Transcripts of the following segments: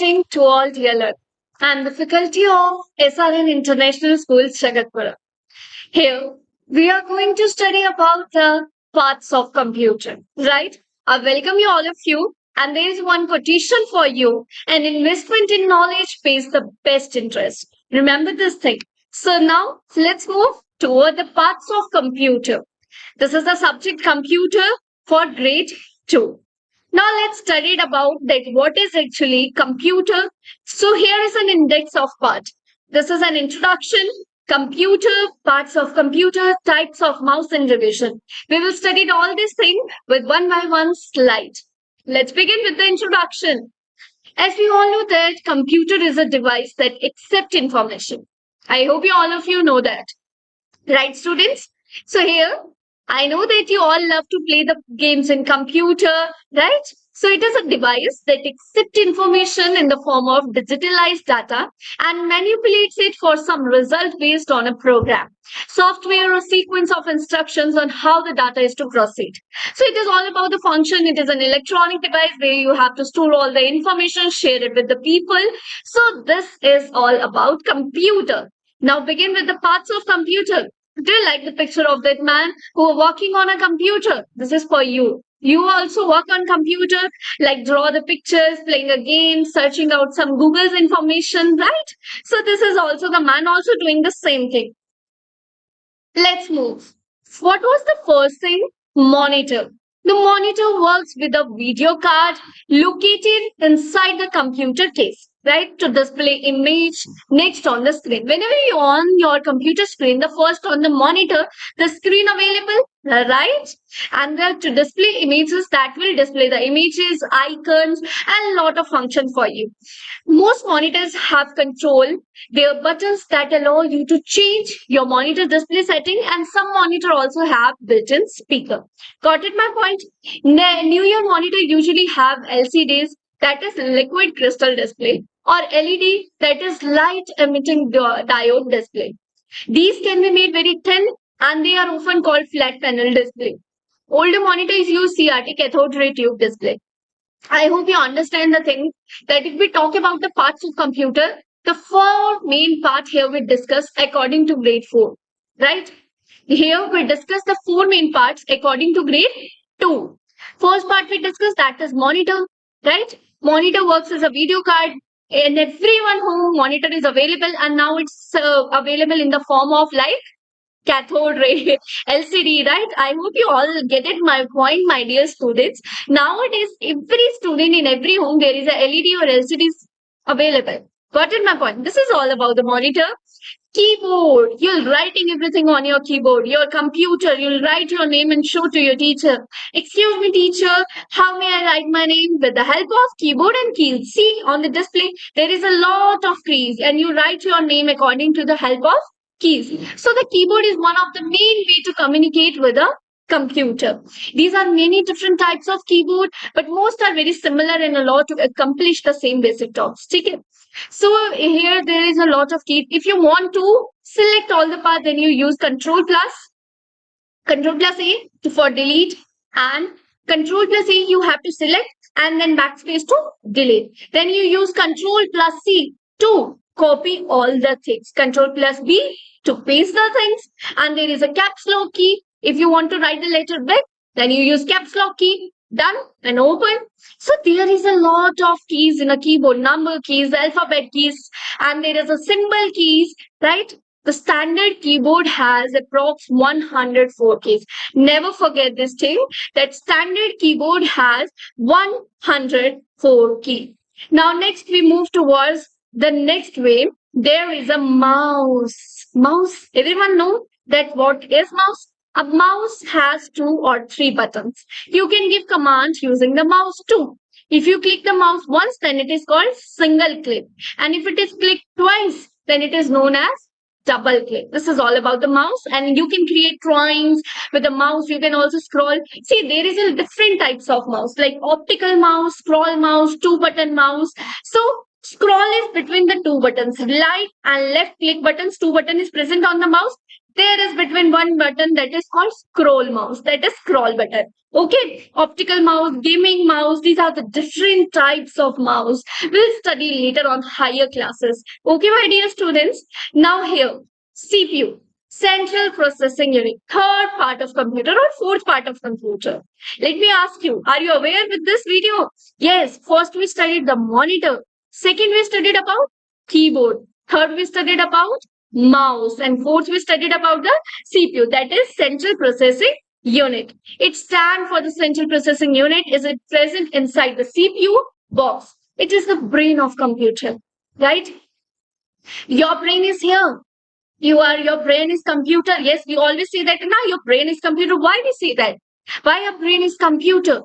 greeting to all dear learners. I am the faculty of SRN International School, Jaipur. Here, we are going to study about the parts of computer, right? I welcome you all of you, and there is one quotation for you. An investment in knowledge pays the best interest. Remember this thing. So now, let's move toward the parts of computer. This is the subject computer for grade 2. Now let's study about that what is actually computer. So here is an index of part. This is an introduction, computer, parts of computer, types of mouse and revision. We will study all these things with one by one slide. Let's begin with the introduction. As we all know that computer is a device that accepts information. I hope you all of you know that. Right, students? So here, I know that you all love to play the games in computer, right? So it is a device that accepts information in the form of digitalized data and manipulates it for some result based on a program, software or sequence of instructions on how the data is to proceed. So it is all about the function. It is an electronic device where you have to store all the information, share it with the people. So this is all about computer. Now begin with the parts of computer. Do you like the picture of that man who are working on a computer? This is for you. You also work on computer, like draw the pictures, playing a game, searching out some Google's information, right? So this is also the man also doing the same thing. Let's move. What was the first thing? Monitor. The monitor works with a video card located inside the computer case, right? To display image next on the screen. Whenever you on your computer screen, the first on the monitor, the screen available, right? And to display images, that will display the images, icons, and lot of functions for you. Most monitors have control. There are buttons that allow you to change your monitor display setting, and some monitor also have built-in speaker. Got it my point? Newer monitor usually have LCDs, that is liquid crystal display, or LED, that is light emitting diode display. These can be made very thin and they are often called flat panel display. Older monitors use CRT, cathode ray tube display. I hope you understand the thing that if we talk about the parts of computer, the four main part here we discuss according to grade 4, right? Here we discuss the four main parts according to grade 2. First part we discuss, that is monitor, right? Monitor works as a video card and everyone home monitor is available, and now it's available in the form of like cathode ray LCD, right? I hope you all get it my point, my dear students. Nowadays, every student in every home there is a LED or LCDs available. Got it my point? This is all about the monitor. Keyboard, you're writing everything on your keyboard. Your computer, you'll write your name and show to your teacher. Excuse me, teacher, how may I write my name? With the help of keyboard and keys. See, on the display, there is a lot of keys and you write your name according to the help of keys. So the keyboard is one of the main way to communicate with a computer. These are many different types of keyboard, but most are very similar and a lot to accomplish the same basic tasks. Okay? So here there is a lot of keys. If you want to select all the paths, then you use Control plus A for delete, and Control plus A you have to select and then backspace to delete. Then you use Control plus C to copy all the things. Control plus B to paste the things, and there is a caps lock key. If you want to write the letter big, then you use caps lock key. Done and open. So there is a lot of keys in a keyboard, number keys, alphabet keys, and there is a symbol keys, right? The standard keyboard has approx 104 keys. Never forget this thing, that standard keyboard has 104 keys. Now next we move towards the next way. There is a mouse. Mouse, everyone know that what is mouse? A mouse has 2 or 3 buttons. You can give commands using the mouse too. If you click the mouse once, then it is called single click. And if it is clicked twice, then it is known as double click. This is all about the mouse, and you can create drawings with the mouse. You can also scroll. See, there is a different types of mouse, like optical mouse, scroll mouse, 2-button mouse. So scroll is between the 2 buttons, right and left click buttons. 2 button is present on the mouse. There is between one button that is called scroll mouse, that is scroll button. Okay, optical mouse, gaming mouse, these are the different types of mouse. We'll study later on higher classes. Okay, my dear students. Now here, CPU, central processing unit, third part of computer or fourth part of computer. Let me ask you, are you aware with this video? Yes, first we studied the monitor. Second, we studied about keyboard. Third, we studied about mouse. And fourth, we studied about the CPU, that is central processing unit. It stands for the central processing unit. Is it present inside the CPU box? It is the brain of computer, right? Your brain is here. Your brain is computer. Yes, we always say that now your brain is computer. Why we say that? Why your brain is computer?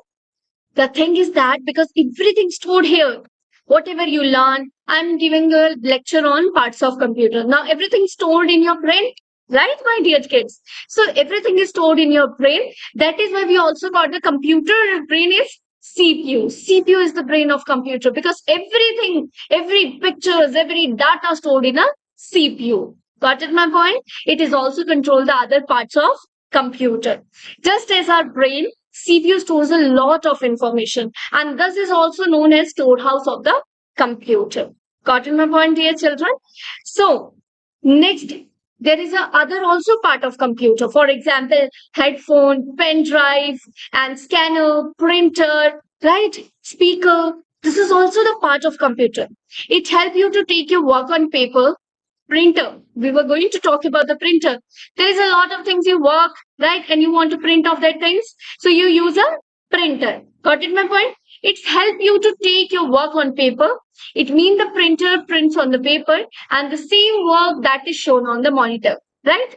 The thing is that because everything stored here, whatever you learn, I'm giving a lecture on parts of computer. Now everything stored in your brain, right, my dear kids? So everything is stored in your brain. That is why we also got the computer brain is CPU. CPU is the brain of computer because everything, every pictures, every data stored in a CPU. Got it, my point? It is also control the other parts of computer. Just as our brain, CPU stores a lot of information and this is also known as storehouse of the computer. Got my point, dear children? So, next, there is a other also part of computer. For example, headphone, pen drive, and scanner, printer, right? Speaker. This is also the part of computer. It helps you to take your work on paper. Printer. We were going to talk about the printer. There is a lot of things you work, right? And you want to print off that things. So you use a printer. Got it, my point? It's help you to take your work on paper. It means the printer prints on the paper and the same work that is shown on the monitor, right?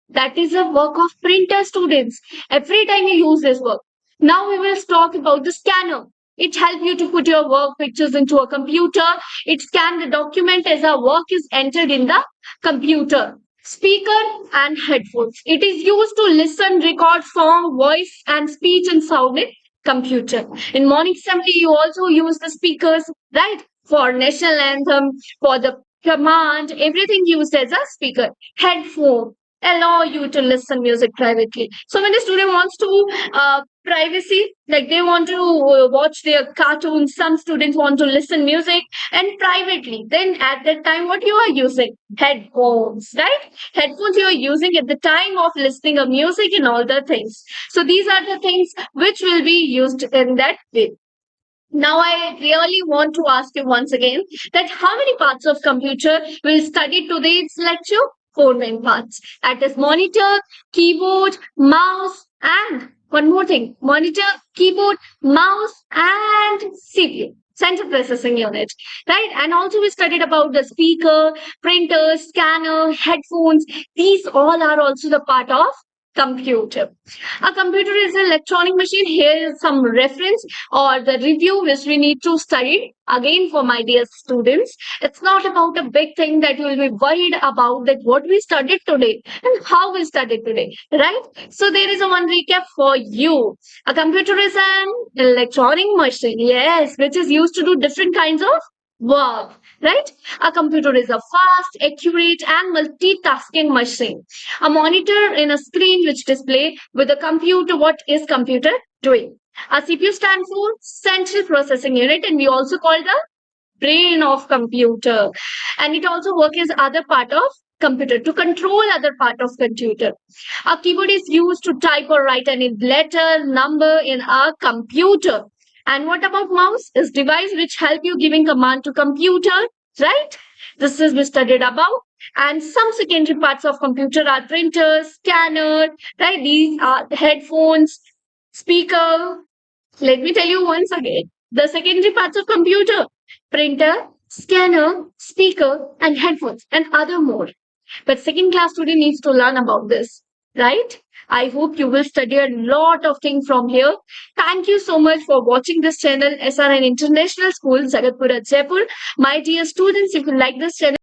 That is a work of printer, students. Every time you use this work. Now we will talk about the scanner. It helps you to put your work pictures into a computer. It scans the document as our work is entered in the computer. Speaker and headphones. It is used to listen, record song, voice and speech and sound in computer. In morning assembly, you also use the speakers, right? For national anthem, for the command, everything used as a speaker. Headphone allow you to listen music privately. So when the student wants to privacy, like they want to watch their cartoons, some students want to listen music and privately. Then at that time, what you are using? Headphones, right? Headphones you are using at the time of listening of music and all the things. So these are the things which will be used in that way. Now, I really want to ask you once again that how many parts of computer will study today's lecture? Four main parts. That is monitor, keyboard, mouse, and one more thing. Monitor, keyboard, mouse, and CPU. Central processing unit, right? And also we studied about the speaker, printer, scanner, headphones. These all are also the part of computer. A computer is an electronic machine. Here is some reference or the review which we need to study again for my dear students. It's not about a big thing that you will be worried about that what we studied today and how we studied today, right? So there is a one recap for you. A computer is an electronic machine, yes, which is used to do different kinds of work, right? A computer is a fast, accurate, and multitasking machine. A monitor in a screen which display with a computer what is computer doing. A CPU stands for central processing unit, and we also call the brain of computer. And it also works as other part of computer to control other part of computer. A keyboard is used to type or write any letter, number in a computer. And what about mouse? Is device which help you giving command to computer, right? This is we studied about. And some secondary parts of computer are printer, scanner, right? These are headphones, speaker. Let me tell you once again. The secondary parts of computer, printer, scanner, speaker, and headphones, and other more. But second class student needs to learn about this, right? I hope you will study a lot of things from here. Thank you so much for watching this channel, SRN International School, Jagatpur, Jaipur. My dear students, if you like this channel,